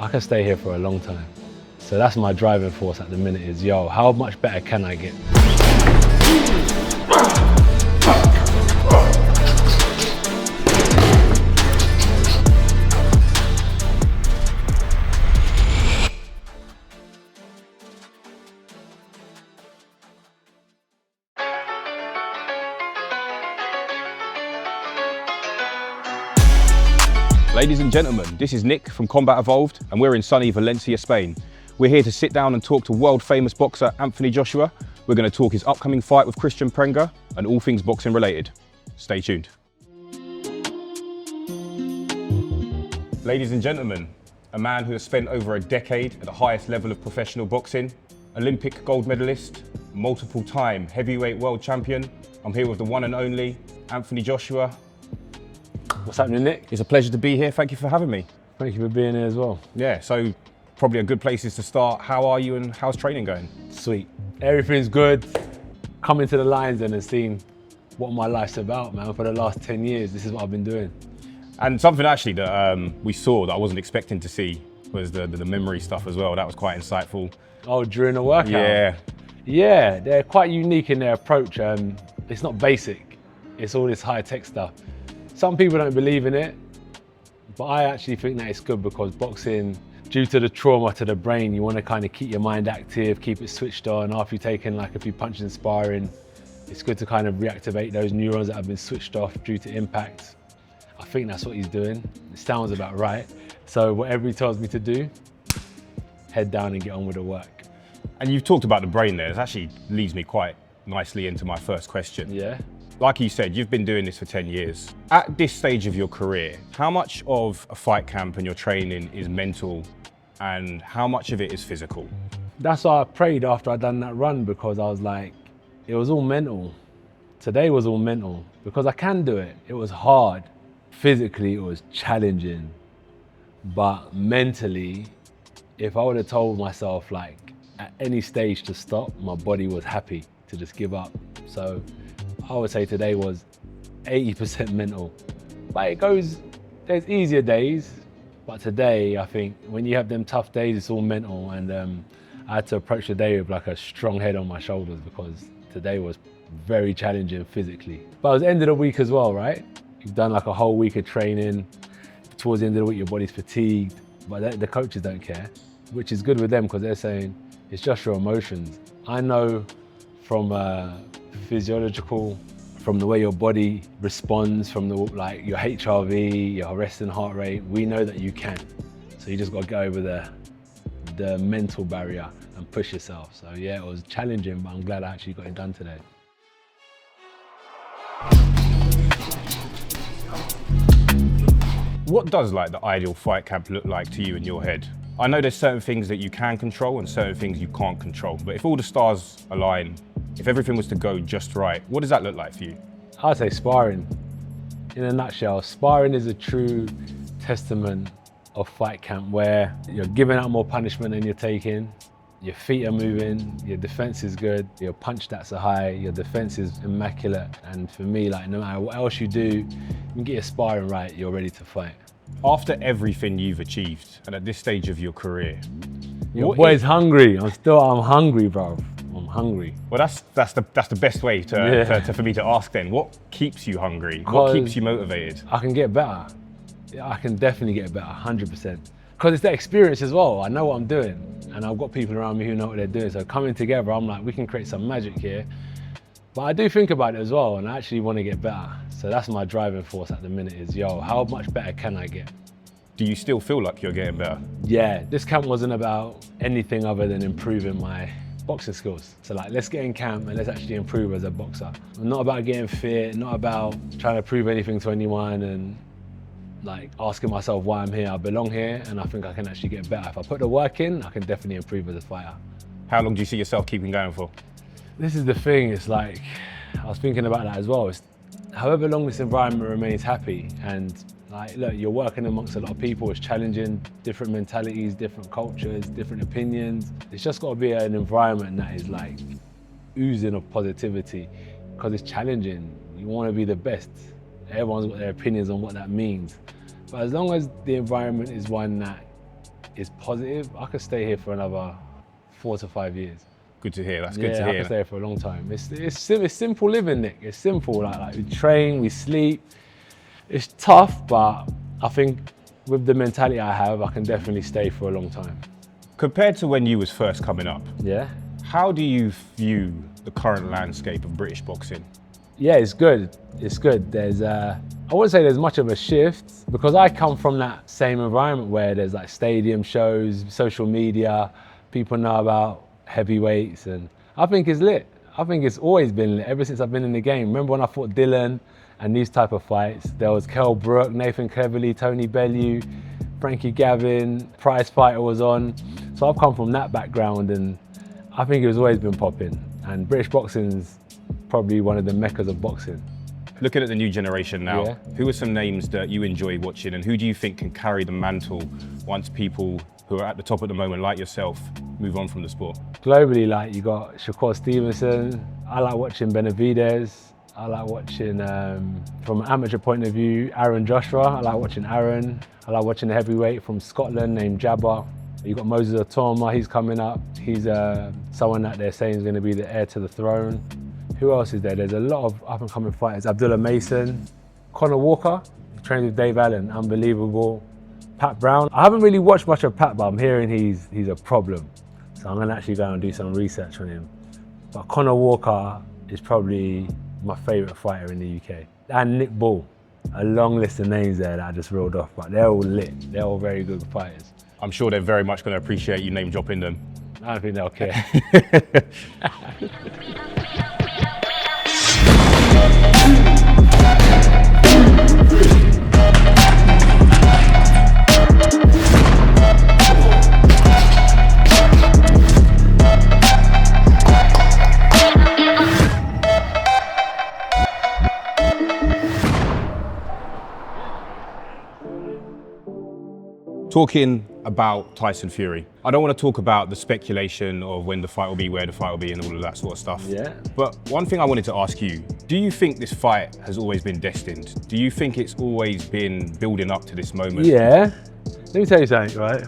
I can stay here for a long time. So that's my driving force at the minute is, yo, how much better can I get? Ladies and gentlemen, this is Nick from Combat Evolved and we're in sunny Valencia, Spain. We're here to sit down and talk to world famous boxer Anthony Joshua. We're going to talk his upcoming fight with Kristian Prenga and all things boxing related. Stay tuned. Ladies and gentlemen, a man who has spent over a decade at the highest level of professional boxing, Olympic gold medalist, multiple-time heavyweight world champion. I'm here with the one and only Anthony Joshua. What's happening, Nick? It's a pleasure to be here. Thank you for having me. Thank you for being here as well. Yeah, so probably a good place is to start. How are you and how's training going? Sweet. Everything's good. Coming to the lines and seeing what my life's about, man. For the last 10 years, this is what I've been doing. And something actually that we saw that I wasn't expecting to see was the memory stuff as well. That was quite insightful. Oh, during the workout? Yeah. Yeah, they're quite unique in their approach. It's not basic. It's all this high-tech stuff. Some people don't believe in it, but I actually think that it's good because boxing, due to the trauma to the brain, you want to kind of keep your mind active, keep it switched on. After you've taken like a few punches in sparring, it's good to kind of reactivate those neurons that have been switched off due to impact. I think that's what he's doing. It sounds about right. So whatever he tells me to do, head down and get on with the work. And you've talked about the brain there. It actually leads me quite nicely into my first question. Yeah. Like you said, you've been doing this for 10 years. At this stage of your career, how much of a fight camp and your training is mental and how much of it is physical? That's why I prayed after I'd done that run, because I was like, it was all mental. Today was all mental because I can do it. It was hard. Physically, it was challenging. But mentally, if I would have told myself like at any stage to stop, my body was happy to just give up. So I would say today was 80% mental. But it goes, there's easier days, but today I think when you have them tough days, it's all mental. And I had to approach the day with like a strong head on my shoulders because today was very challenging physically. But it was the end of the week as well, right? You've done like a whole week of training. Towards the end of the week, your body's fatigued, but the coaches don't care, which is good with them because they're saying it's just your emotions. I know from physiological, from the way your body responds, from the like your HRV, your resting heart rate, we know that you can. So you just got to get over the mental barrier and push yourself. So yeah, it was challenging, but I'm glad I actually got it done today. What does like the ideal fight camp look like to you in your head? I know there's certain things that you can control and certain things you can't control, but if all the stars align, if everything was to go just right, what does that look like for you? I'd say sparring. In a nutshell, sparring is a true testament of fight camp where you're giving out more punishment than you're taking, your feet are moving, your defense is good, your punch stats are high, your defense is immaculate. And for me, like no matter what else you do, you get your sparring right, you're ready to fight. After everything you've achieved and at this stage of your career, your boy's hungry. I'm hungry, bro. I'm hungry. Well, that's the best way for me to ask then. What keeps you hungry? What keeps you motivated? I can get better. I can definitely get better, 100%. Because it's that experience as well. I know what I'm doing and I've got people around me who know what they're doing. So coming together, I'm like, we can create some magic here. But I do think about it as well and I actually want to get better. So that's my driving force at the minute is, yo, how much better can I get? Do you still feel like you're getting better? Yeah, this camp wasn't about anything other than improving my boxing skills. So like, let's get in camp and let's actually improve as a boxer. Not about getting fit, not about trying to prove anything to anyone and like asking myself why I'm here. I belong here and I think I can actually get better. If I put the work in, I can definitely improve as a fighter. How long do you see yourself keeping going for? This is the thing, it's like, I was thinking about that as well. It's however long this environment remains happy and like, look, you're working amongst a lot of people, it's challenging, different mentalities, different cultures, different opinions. It's just got to be an environment that is like oozing of positivity because it's challenging. You want to be the best. Everyone's got their opinions on what that means. But as long as the environment is one that is positive, I could stay here for another 4 to 5 years. Good to hear. That's good to Yeah, I hear. could stay here for a long time. It's simple living, Nick. It's simple. Like we train, we sleep. It's tough, but I think with the mentality I have, I can definitely stay for a long time. Compared to when you was first coming up, Yeah. how do you view the current landscape of British boxing? Yeah, it's good. It's good. I wouldn't say there's much of a shift because I come from that same environment where there's like stadium shows, social media, people know about heavyweights, and I think it's lit. I think it's always been lit ever since I've been in the game. Remember when I fought Dylan and these type of fights? There was Kell Brook, Nathan Cleverly, Tony Bellew, Frankie Gavin, Prize Fighter was on. So I've come from that background and I think it's always been popping. And British boxing's probably one of the meccas of boxing. Looking at the new generation now, Yeah. who are some names that you enjoy watching and who do you think can carry the mantle once people who are at the top at the moment, like yourself, move on from the sport? Globally, like you got Shakur Stevenson. I like watching Benavidez. I like watching, from an amateur point of view, Aaron Joshua. I like watching Aaron. I like watching a heavyweight from Scotland named Jabba. You got Moses Otoma, he's coming up. He's someone that they're saying is going to be the heir to the throne. Who else is there? There's a lot of up and coming fighters. Abdullah Mason, Conor Walker, trained with Dave Allen, unbelievable. Pat Brown. I haven't really watched much of Pat, but I'm hearing he's a problem. So I'm gonna actually go and do some research on him. But Conor Walker is probably my favourite fighter in the UK. And Nick Ball. A long list of names there that I just rolled off, but they're all lit. They're all very good fighters. I'm sure they're very much going to appreciate you name dropping them. I don't think they'll care. Talking about Tyson Fury, I don't want to talk about the speculation of when the fight will be, where the fight will be, and all of that sort of stuff. Yeah. But one thing I wanted to ask you, do you think this fight has always been destined? Do you think it's always been building up to this moment? Yeah. Let me tell you something, right?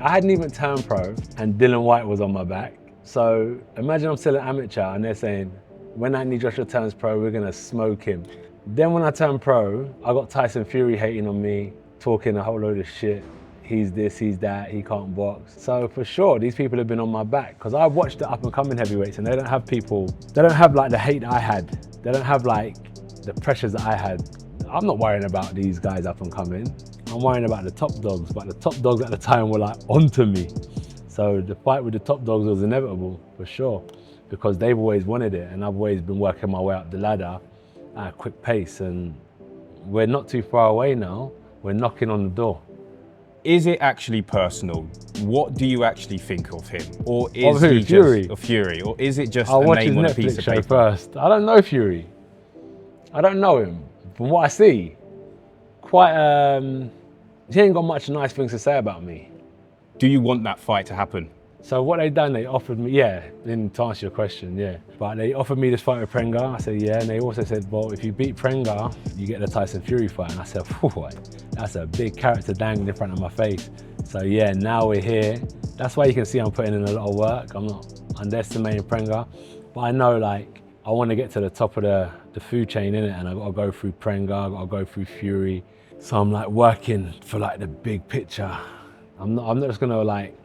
I hadn't even turned pro and Dylan White was on my back. So imagine I'm still an amateur and they're saying, when Anthony Joshua turns pro, we're gonna smoke him. Then when I turned pro, I got Tyson Fury hating on me, talking a whole load of shit. He's this, he's that, he can't box. So for sure, these people have been on my back because I've watched the up and coming heavyweights and they don't have people, they don't have like the hate that I had. They don't have like the pressures that I had. I'm not worrying about these guys up and coming. I'm worrying about the top dogs, but the top dogs at the time were like onto me. So the fight with the top dogs was inevitable for sure because they've always wanted it and I've always been working my way up the ladder at a quick pace and we're not too far away now. We're knocking on the door. Is it actually personal? What do you actually think of him? Or is Of who? he Fury? just a Fury? Or is it just I'll a watch his name on a piece Netflix of show paper? first. I don't know Fury. I don't know him. From what I see, he ain't got much nice things to say about me. Do you want that fight to happen? So what they done, they offered me, yeah, then to answer your question, yeah. But they offered me this fight with Prenga. I said, yeah, and they also said, well, if you beat Prenga, you get the Tyson Fury fight. And I said, what? That's a big character dangling in front of my face. So yeah, now we're here. That's why you can see I'm putting in a lot of work. I'm not underestimating Prenga, but I know like, I want to get to the top of the food chain, innit? And I gotta go through Prenga, I gotta go through Fury. So I'm like working for like the big picture. I'm not just gonna like,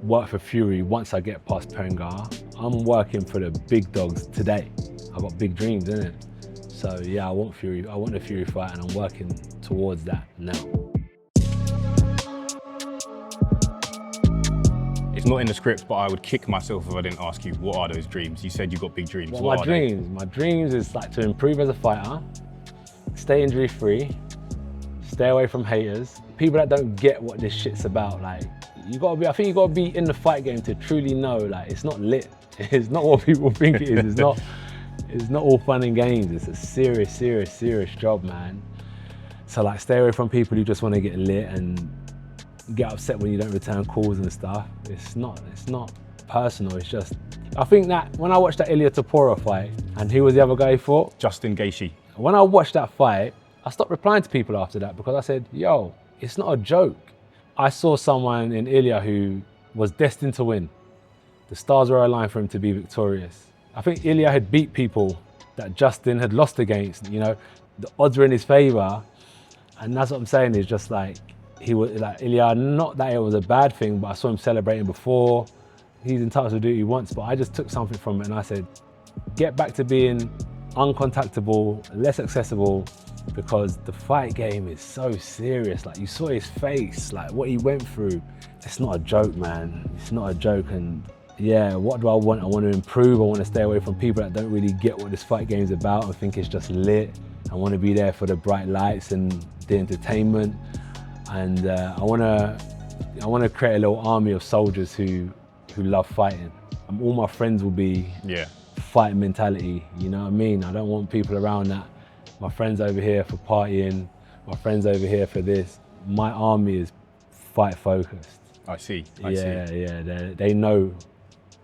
work for Fury once I get past Prenga. I'm working for the big dogs today. I've got big dreams, innit? So yeah, I want Fury. I want the Fury fight and I'm working towards that now. It's not in the script, but I would kick myself if I didn't ask you, what are those dreams? You said you've got big dreams. What What my are they? dreams? My dreams is like to improve as a fighter, stay injury free, stay away from haters. People that don't get what this shit's about, like, I think you gotta be in the fight game to truly know, like, it's not lit. It's not what people think it is. It's not all fun and games. It's a serious job, man. So like, stay away from people who just wanna get lit and get upset when you don't return calls and stuff. It's not personal, it's just, I think that when I watched that Ilia Topuria fight, and who was the other guy he fought? Justin Gaethje. When I watched that fight, I stopped replying to people after that because I said, yo, it's not a joke. I saw someone in Ilia who was destined to win. The stars were aligned for him to be victorious. I think Ilia had beat people that Justin had lost against. You know, the odds were in his favour, and that's what I'm saying. Is just like he was like Ilia. Not that it was a bad thing, but I saw him celebrating before. He's entitled to do what he wants, but I just took something from it and I said, get back to being uncontactable, less accessible, because the fight game is so serious. Like, you saw his face, like what he went through. It's not a joke, man. It's not a joke. And yeah, what do I want? I want to improve. I want to stay away from people that don't really get what this fight game is about and think it's just lit. I want to be there for the bright lights and the entertainment. And I want to create a little army of soldiers who love fighting. All my friends will be fight mentality, you know what I mean? I don't want people around that. My friends over here for partying, my friends over here for this. My army is fight focused. I see. Yeah, they know,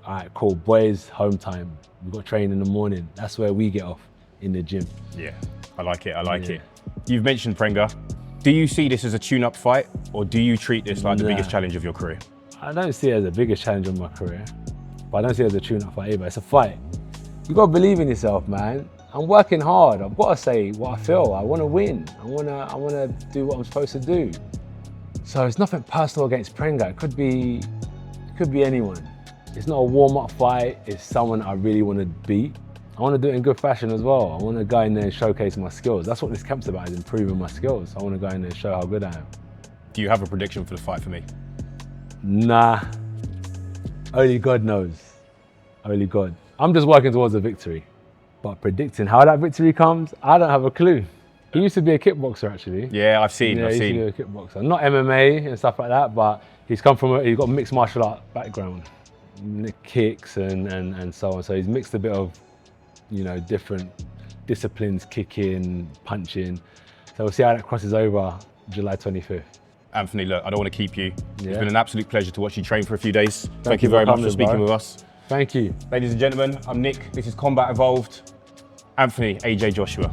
all right, cool, boys, home time. We've got training in the morning. That's where we get off, in the gym. Yeah, I like it. You've mentioned Prenga. Do you see this as a tune-up fight, or do you treat this like the biggest challenge of your career? I don't see it as the biggest challenge of my career, but I don't see it as a tune-up fight either. It's a fight. You gotta believe in yourself, man. I'm working hard. I've got to say what I feel. I want to win. I want to do what I'm supposed to do. So it's nothing personal against Prenga. It could be anyone. It's not a warm-up fight. It's someone I really want to beat. I want to do it in good fashion as well. I want to go in there and showcase my skills. That's what this camp's about, is improving my skills. I want to go in there and show how good I am. Do you have a prediction for the fight for me? Nah, only God knows, only God. I'm just working towards a victory, but predicting how that victory comes, I don't have a clue. He used to be a kickboxer, actually. Yeah, I've seen. He used to be a kickboxer. Not MMA and stuff like that, but he's got a mixed martial art background, kicks and so on. So he's mixed a bit of, you know, different disciplines, kicking, punching. So we'll see how that crosses over July 25th. Anthony, look, I don't want to keep you. It's been an absolute pleasure to watch you train for a few days. Thank you for very much coming, for speaking bro. with us. Thank you. Ladies and gentlemen, I'm Nick. This is Combat Evolved. Anthony AJ Joshua.